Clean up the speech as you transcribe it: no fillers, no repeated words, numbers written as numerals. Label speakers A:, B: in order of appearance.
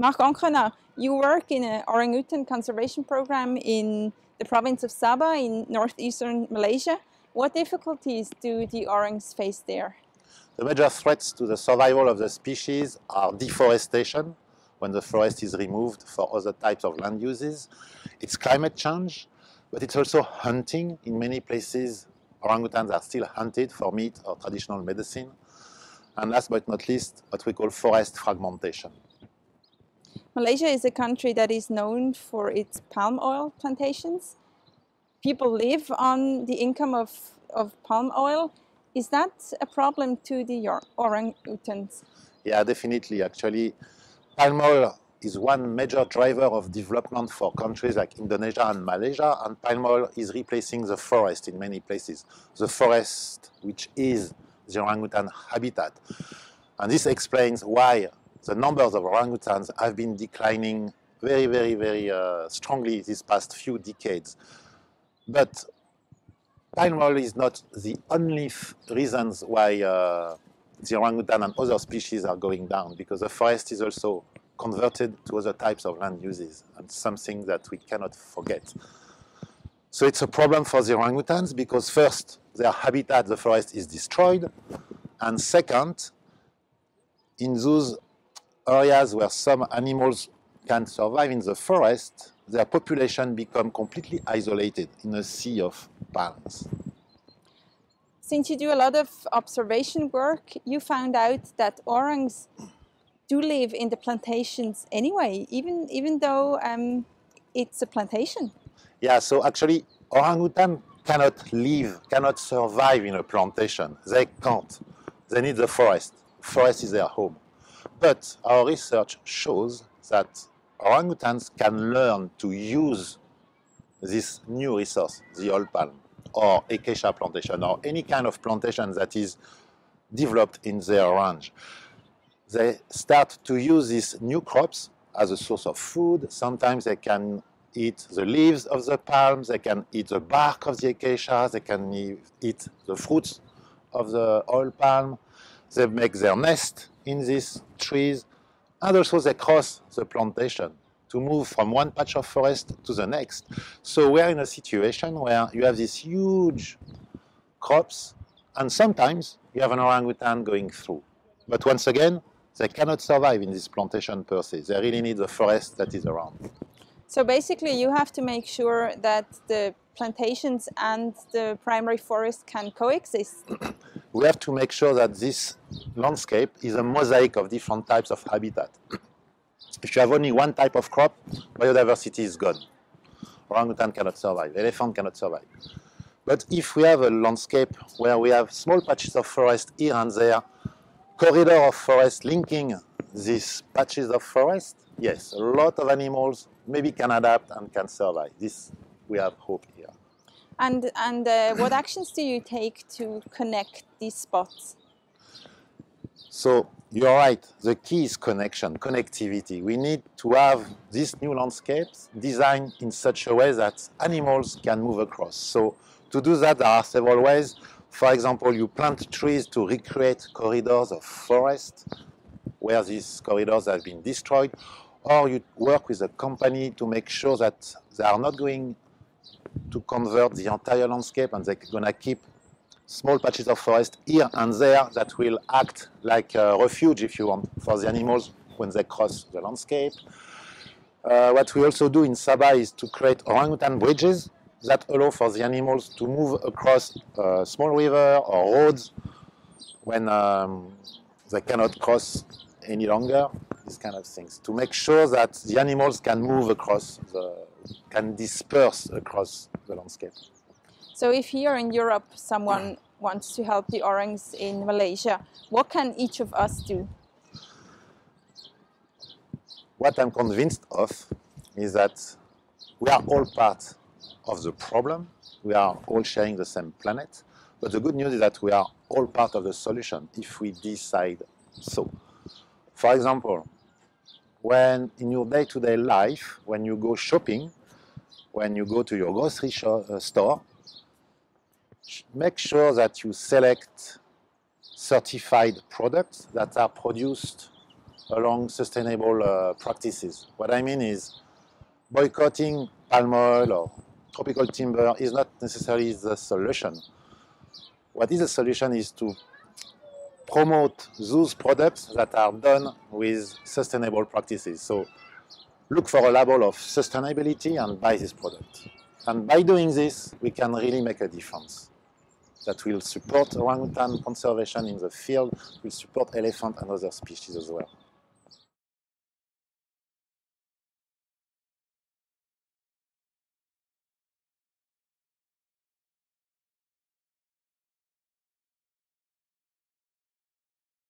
A: Marc Ancrenaz, you work in an orangutan conservation program in the province of Sabah in northeastern Malaysia. What difficulties do the orangs face there?
B: The major threats to the survival of the species are deforestation, when the forest is removed for other types of land uses. It's climate change, but it's also hunting. In many places, orangutans are still hunted for meat or traditional medicine. And last but not least, what we call forest fragmentation.
A: Malaysia is a country that is known for its palm oil plantations. People live on the income of palm oil. Is that a problem to the orangutans?
B: Yeah, definitely. Actually, palm oil is one major driver of development for countries like Indonesia and Malaysia, and palm oil is replacing the forest in many places. The forest, which is the orangutan habitat. And this explains why the numbers of orangutans have been declining very strongly these past few decades. But palm oil is not the only reasons why the orangutan and other species are going down, because the forest is also converted to other types of land uses, and something that we cannot forget. So it's a problem for the orangutans because first, their habitat, the forest, is destroyed, and second, in those areas where some animals can survive in the forest, their population become completely isolated in a sea of palms.
A: Since you do a lot of observation work, you found out that orangs do live in the plantations anyway, even though it's a plantation.
B: Yeah, so actually, orangutan cannot survive in a plantation. They can't. They need the forest. Forest is their home. But our research shows that orangutans can learn to use this new resource, the oil palm, or acacia plantation, or any kind of plantation that is developed in their range. They start to use these new crops as a source of food. Sometimes they can eat the leaves of the palms, they can eat the bark of the acacia, they can eat the fruits of the oil palm. They make their nest in these trees, and also they cross the plantation to move from one patch of forest to the next. So we're in a situation where you have these huge crops, and sometimes you have an orangutan going through. But once again, they cannot survive in this plantation per se. They really need the forest that is around.
A: So basically you have to make sure that the plantations and the primary forest can coexist.
B: We have to make sure that this landscape is a mosaic of different types of habitat. If you have only one type of crop, biodiversity is gone. Orangutan cannot survive, elephant cannot survive. But if we have a landscape where we have small patches of forest here and there, corridor of forest linking these patches of forest, yes, a lot of animals maybe can adapt and can survive. This we have hope here.
A: And what actions do you take to connect these spots?
B: So you're right, the key is connection, connectivity. We need to have these new landscapes designed in such a way that animals can move across. So to do that, there are several ways. For example, you plant trees to recreate corridors of forest where these corridors have been destroyed, or you work with a company to make sure that they are not going to convert the entire landscape and they're going to keep small patches of forest here and there that will act like a refuge, if you want, for the animals when they cross the landscape. What we also do in Sabah is to create orangutan bridges that allow for the animals to move across a small river or roads when they cannot cross any longer, these kind of things, to make sure that the animals can move across, can disperse across the landscape.
A: So if here in Europe someone wants to help the orangs in Malaysia, what can each of us do?
B: What I'm convinced of is that we are all part of the problem. We are all sharing the same planet. But the good news is that we are all part of the solution if we decide so. For example, when in your day-to-day life, when you go shopping, when you go to your grocery store, make sure that you select certified products that are produced along sustainable practices. What I mean is boycotting palm oil or tropical timber is not necessarily the solution. What is the solution is to promote those products that are done with sustainable practices. So look for a label of sustainability and buy this product. And by doing this, we can really make a difference that will support orangutan conservation in the field, will support elephant and other species as well.